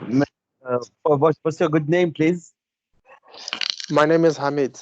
M- what's your good name, please? My name is Hamid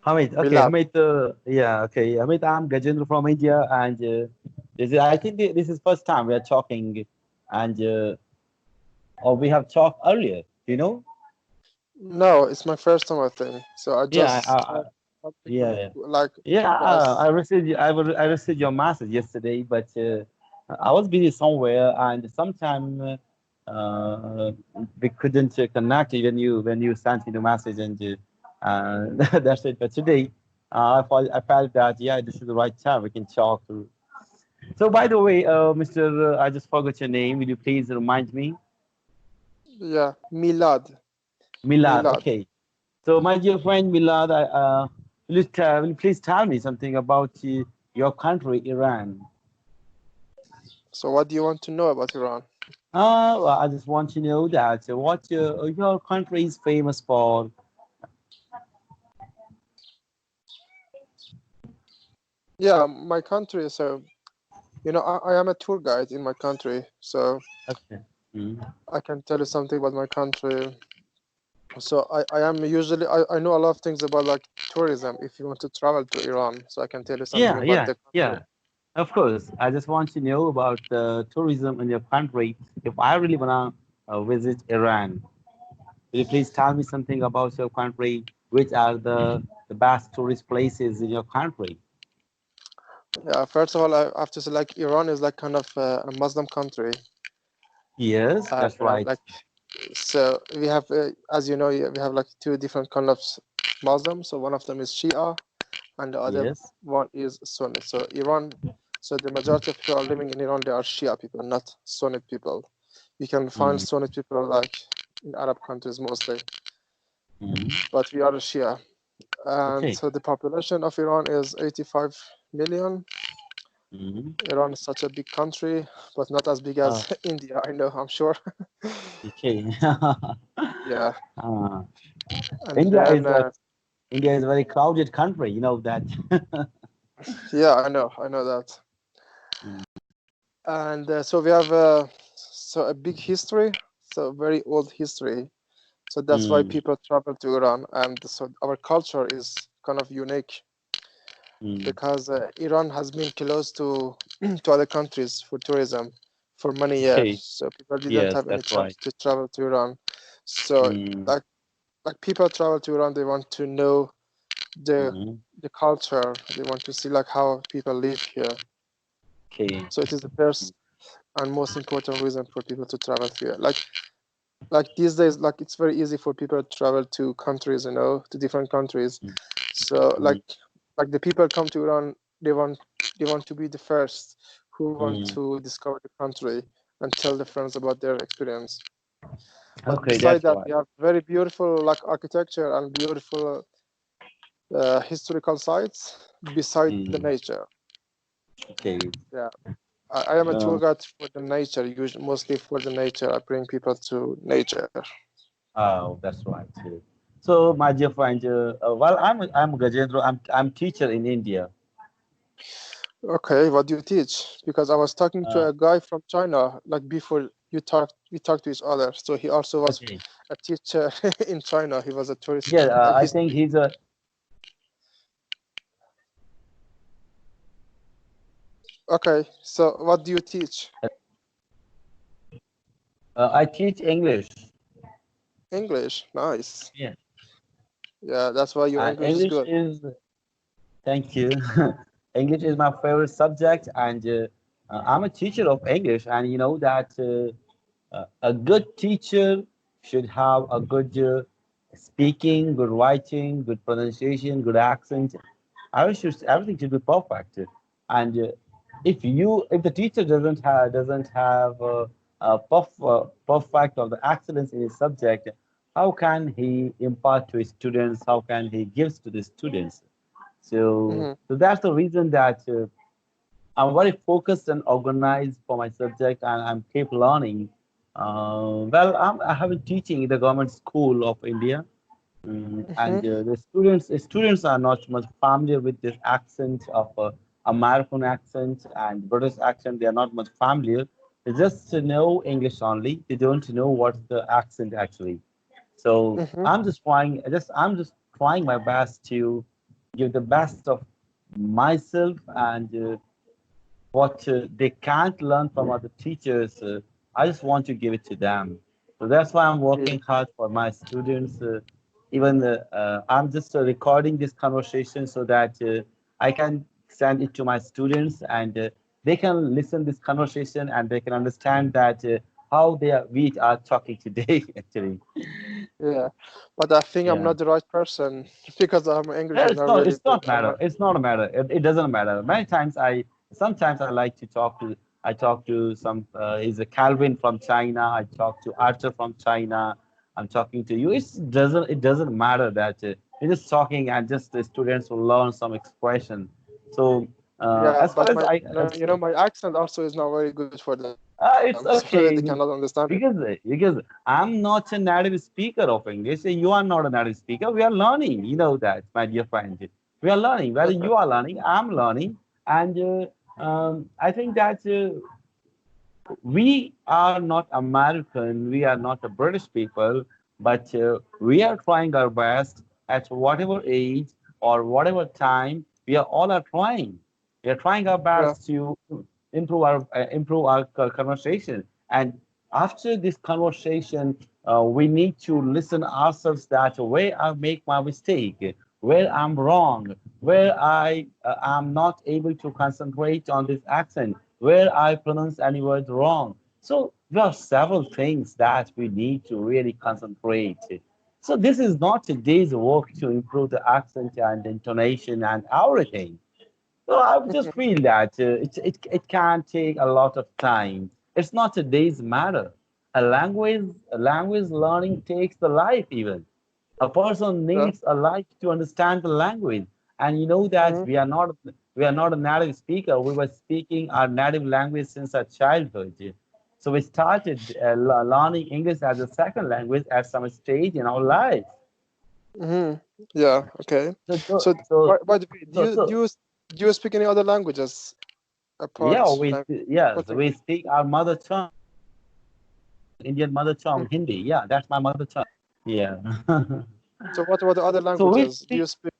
Hamid. Okay, Milad. Hamid. Yeah, okay. Hamid, I'm Gajendra from India, and I think this is first time we are talking, and or we have talked earlier. You know? No, it's my first time, I think. So I Yeah, just something yeah, yeah. like Yeah, yes. I received your message yesterday, but I was busy somewhere, and sometime we couldn't connect when you sent me the message, and that's it. But today, I felt that yeah, this is the right time we can talk. So, by the way, Mr. I just forgot your name. Will you please remind me? Yeah, Milad. Milad. Milad. Okay. So, my dear friend Milad, will you please tell me something about your country, Iran? So what do you want to know about Iran? Well, I just want to know that what your country is famous for. Yeah, my country. So I am a tour guide in my country. So Okay. Mm. I can tell you something about my country. So I am usually I know a lot of things about like tourism. If you want to travel to Iran, so I can tell you something Yeah, about yeah, the country. yeah. Of course. I just want to know about tourism in your country. If I really wanna visit Iran, will you please tell me something about your country? Which are the best tourist places in your country? Yeah, first of all, I have to say like Iran is like kind of a Muslim country, Yes, and that's right. like so we have, as you know, we have like two different kind of Muslims. So one of them is Shia, and the other Yes. one is Sunni. So Iran, so the majority of people are living in Iran. They are Shia people, not Sunni people. You can find Mm. Sunni people like in Arab countries mostly, Mm. but we are Shia. And Okay. so the population of Iran is 85 million. Mm. Iran is such a big country, but not as big Uh, as India. I know, I'm sure. okay. Yeah, uh, and India then is India is a very crowded country. You know that. yeah, I know that. Mm. And so we have so a big history, so very old history. So that's why Mm. people travel to Iran, and so our culture is kind of unique Mm. because Iran has been close to to other countries for tourism for many years. Okay. So people didn't Yes, have any that's chance right. to travel to Iran. So Mm. like people travel to Iran, they want to know the Mm. the culture. They want to see like how people live here. Okay. So it is the first and most important reason for people to travel here. Like these days, like it's very easy for people to travel to countries, to different countries. Mm. So Mm. like the people come to Iran, they want to be the first who want Mm. to discover the country and tell their friends about their experience. But Okay, beside that's that, right. we have very beautiful like architecture and beautiful historical sites beside the Mm. nature. Okay. Yeah, I am a tour Uh, guide for the nature, usually mostly for the nature. I bring people to nature. oh, that's right. Too. So, my dear friend, well, I'm Gajendra. I'm teacher in India. Okay, what do you teach? Because I was talking to Uh, a guy from China, like before we talked to each other. So he also was okay. a teacher in China. He was a tourist, Yeah, like I he's think he's a. okay. So what do you teach? I teach English. English. Nice. Yeah. Yeah, that's why your English is English good. is. Thank you. English is my favorite subject, and I'm a teacher of English. And you know that a good teacher should have a good speaking, good writing, good pronunciation, good accent. Everything should be perfect. And if the teacher doesn't have perfect or the excellence in his subject, how can he impart to his students? How can he gives to the students? So, Hmm. so that's the reason that I'm very focused and organized for my subject, and I'm keep learning. I have been teaching in the government school of India, Hmm. and the students are not much familiar with this accent of American accent and British accent. They are not much familiar, just to know English only. They don't know what's the accent actually. So Mm-hmm. I'm just trying my best to give the best of myself and what they can't learn from other teachers. I just want to give it to them. So that's why I'm Yeah. working hard for my students. Even I'm just recording this conversation so that I can send it to my students and they can listen this conversation and they can understand that how we are talking today actually. Yeah. But I think I'm Yeah. not the right person because my English is not really It's good. not matter. It's not a matter. It doesn't matter. Many times sometimes I like to I talk to some, he's a Calvin from China. I talk to Archer from China. I'm talking to you. It doesn't matter that you're just talking and just the students will learn some expression. So, Yeah, as far but as my my accent also is not very good for them, so maybe it's they cannot okay understand it. because I'm not a native speaker of English. You are not a native speaker. We are learning. You know that, my dear friend. We are learning. Whether you are learning, I'm learning, and I think that we are not American. We are not a British people, but we are trying our best at whatever age or whatever time. We are all are trying. We are trying our Yeah. best to improve our conversation. And after this conversation, we need to listen ourselves that where I make my mistake, where I'm wrong, where I am not able to concentrate on this accent, where I pronounce any word wrong. So there are several things that we need to really concentrate. So this is not a day's work to improve the accent and intonation and everything. So I just feel that it can take a lot of time. It's not a day's matter. A language learning takes the life even. A person Yeah. needs a life to understand the language. And you know that Mm-hmm. we are not a native speaker. We were speaking our native language since our childhood. So we started learning English as a second language at some stage in our life. Mm-hmm. Yeah. Okay. So, so, So, so, by the way, so, so do you speak any other languages yeah, apart like yes, apart from we speak our mother tongue, Indian mother tongue, Mhm. Hindi. Yeah, that's my mother tongue. Yeah. So what about the other So we languages? Do speak, you speak?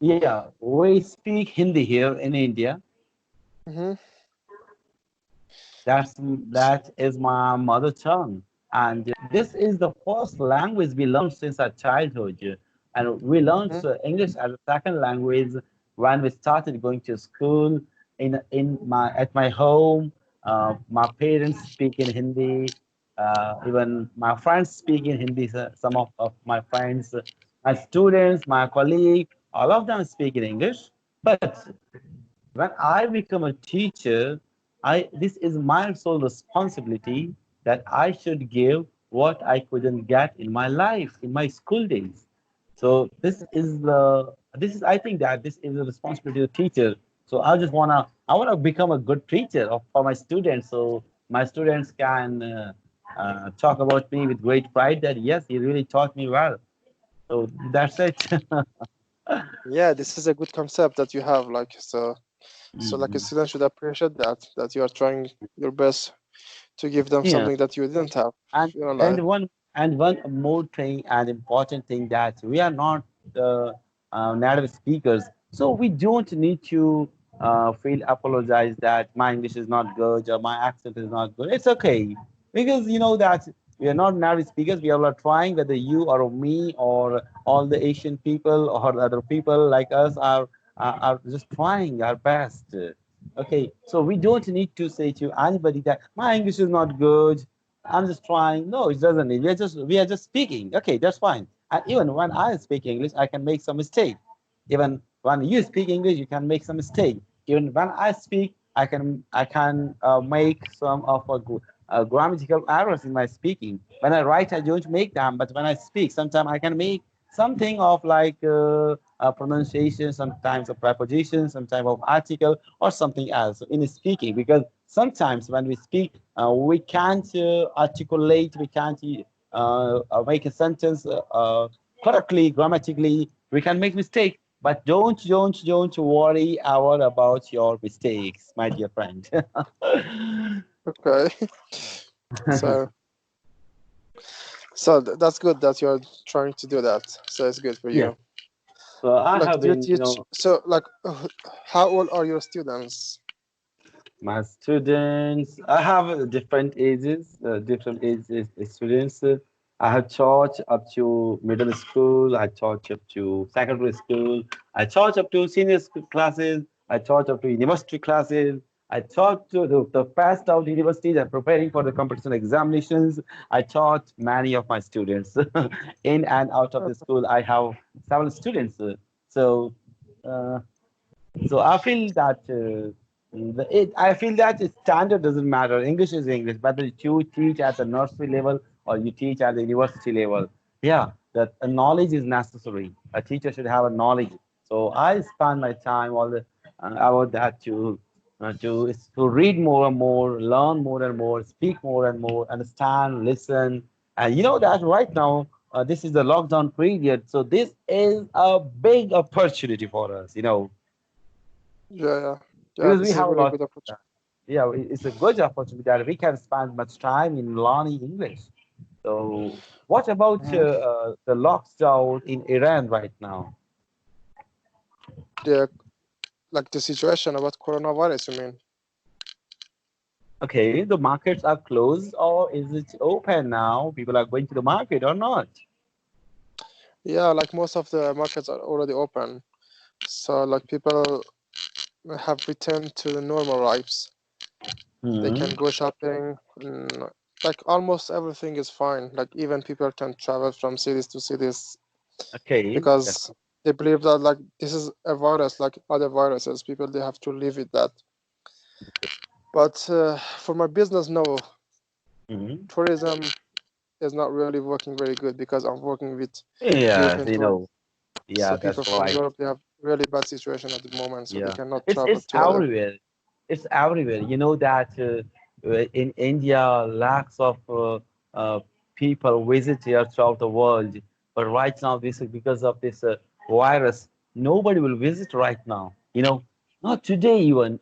yeah, we speak Hindi here in India. Mm-hmm. That's that is my mother tongue, and this is the first language we learned since our childhood. And we learned Mm-hmm. English as a second language when we started going to school. In my at my home, my parents speak in Hindi. Even my friends speak in Hindi. Some of my friends, my students, my colleague, all of them speak in English. But when I become a teacher, I this is my sole responsibility that I should give what I couldn't get in my life, in my school days. So this is I think that this is the responsibility of the teacher. So I wanna become a good teacher for my students, so my students can talk about me with great pride that yes, he really taught me well. So that's it. Yeah, this is a good concept that you have. So like a student should appreciate that you are trying your best to give them Yeah. something that you didn't have. And Like one more thing and important thing that we are not native speakers, so we don't need to feel apologize that my English is not good or my accent is not good. It's okay because you know that we are not native speakers. We are all trying, whether you or me or all the Asian people or other people like us are just trying our best. Okay, so we don't need to say to anybody that my English is not good. I'm just trying. No, it doesn't need. We are just speaking. Okay, that's fine. And even when I speak English, I can make some mistake. Even when you speak English, you can make some mistake. Even when I speak, I can make some of grammatical errors in my speaking. When I write, I don't make them, but when I speak, sometimes I can make something of like pronunciation, sometimes a preposition, some type of article, or something else in speaking. Because sometimes when we speak, we can't articulate, we can't make a sentence correctly, grammatically. We can make mistake, but don't worry about your mistakes, my dear friend. Okay. So that's good that you're trying to do that. So it's good for Yes. you. So I Like, have do you been, teach? So, like, how old are your students? my students, I have different ages, different ages students. I have taught up to middle school, I taught up to secondary school, I taught up to senior school classes, I taught up to university classes, I taught to the passed out universities and preparing for the competition examinations. I taught many of my students in and out of the school. I have several students. So uh, so I feel that I feel that standard doesn't matter. English is English, whether you teach at the nursery level or you teach at the university level. Yeah, that a knowledge is necessary. A teacher should have a knowledge. So I spend my time all the about that to read more and more, learn more and more, speak more and more, understand, listen, and you know that right now this is the lockdown period, so this is a big opportunity for us. You know, Yeah, yeah, yeah. because we This is a have a very lot. good opportunity. Yeah, it's a good opportunity that we can spend much time in learning English. So, what about Mhm. the lockdown in Iran right now? The like the situation about coronavirus. You mean? Okay, the markets are closed, or is it open now? People are going to the market or not? Yeah, like most of the markets are already open. So like people have returned to the normal lives. They Hmm. can go shopping. Like almost everything is fine. Like even people can travel from cities to cities Okay, that's because they believe that like this is a virus like other viruses. People they have to live with that. But for my business, no. mhm. Tourism is not really working very good because I'm working with Yes, European you tourists. know, yeah, So people that's from right. Europe they have really bad situation at the moment, so they Yeah, cannot it's travel it's to other. everywhere. It's everywhere. You know that in India, lakhs of uh, people visit here throughout the world. But right now, this is because of this virus. Nobody will visit right now. You know, not today even.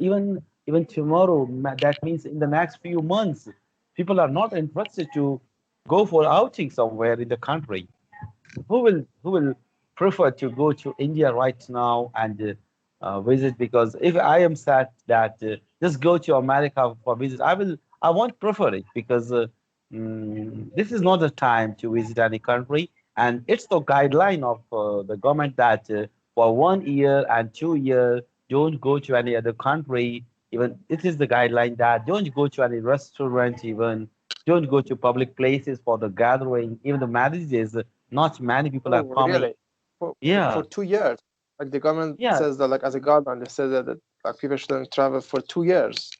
Even tomorrow. That means in the next few months, people are not interested to go for outing somewhere in the country. Who will prefer to go to India right now and visit? Because if I am sad that just go to America for visit, I won't prefer it because this is not the time to visit any country, and it's the guideline of the government that for 1 year and 2 years don't go to any other country. Even it is the guideline that don't go to any restaurant, even don't go to public places for the gathering, even the marriages. Not many people are Oh, coming. really? For Yeah, 2 years? Like the government yeah. says that, like as a guideline, they say that like people shouldn't travel for 2 years.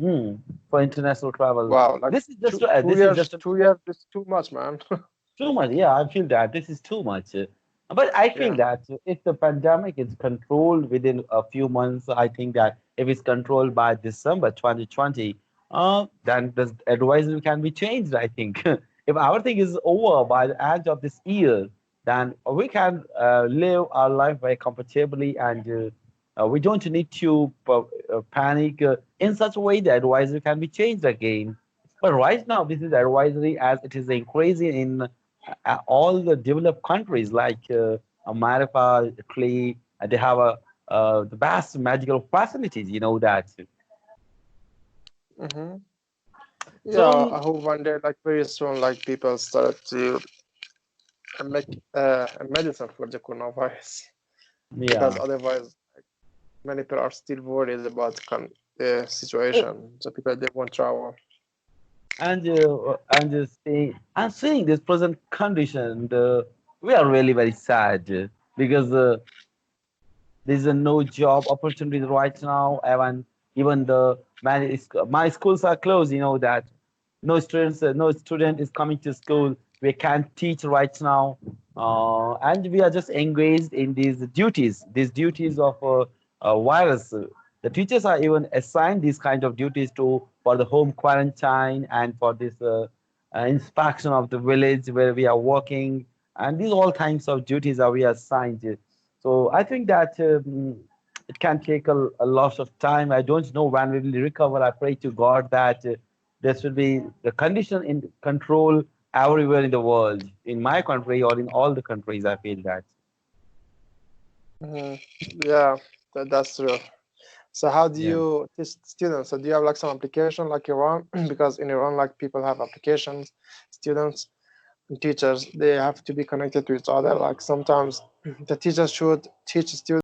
Hmm. For international travel, Wow, like this is just two two this is years, just 2 years is too much, man. too much. Yeah, I feel that this is too much. But I feel Yeah. that if the pandemic is controlled within a few months, I think that if it's controlled by December 2020, then the advisory can be changed, I think. If our thing is over by the end of this year, then we can live our life very comfortably, and we don't need to panic in such a way the advisory can be changed again. But right now, this is advisory as it is increasing in all the developed countries like America, Italy. They have the vast medical facilities. You know that. Mm-hmm. Yeah, So I hope one day, like very soon, like people start to make a medicine for the coronavirus because yeah, otherwise, many people are still worried about the Uh, situation. So people they won't travel. and seeing this present condition, we are really very sad because there's no job opportunities right now. Even my schools are closed. You know that no student is coming to school. We can't teach right now, and we are just engaged in these duties of virus. The teachers are even assigned these kind of duties to for the home quarantine and for this inspection of the village where we are working, and these all kinds of duties are we assigned. So I think that it can take a lot of time. I don't know when we will recover. I pray to God that there should be the condition in control everywhere in the world, in my country or in all the countries. I feel that. Mhm. Yeah, that's true. So how do Yeah. you teach students? So do you have like some application like Iran? Because in Iran, like people have applications, students and teachers, they have to be connected to each other. Like sometimes the teachers should teach students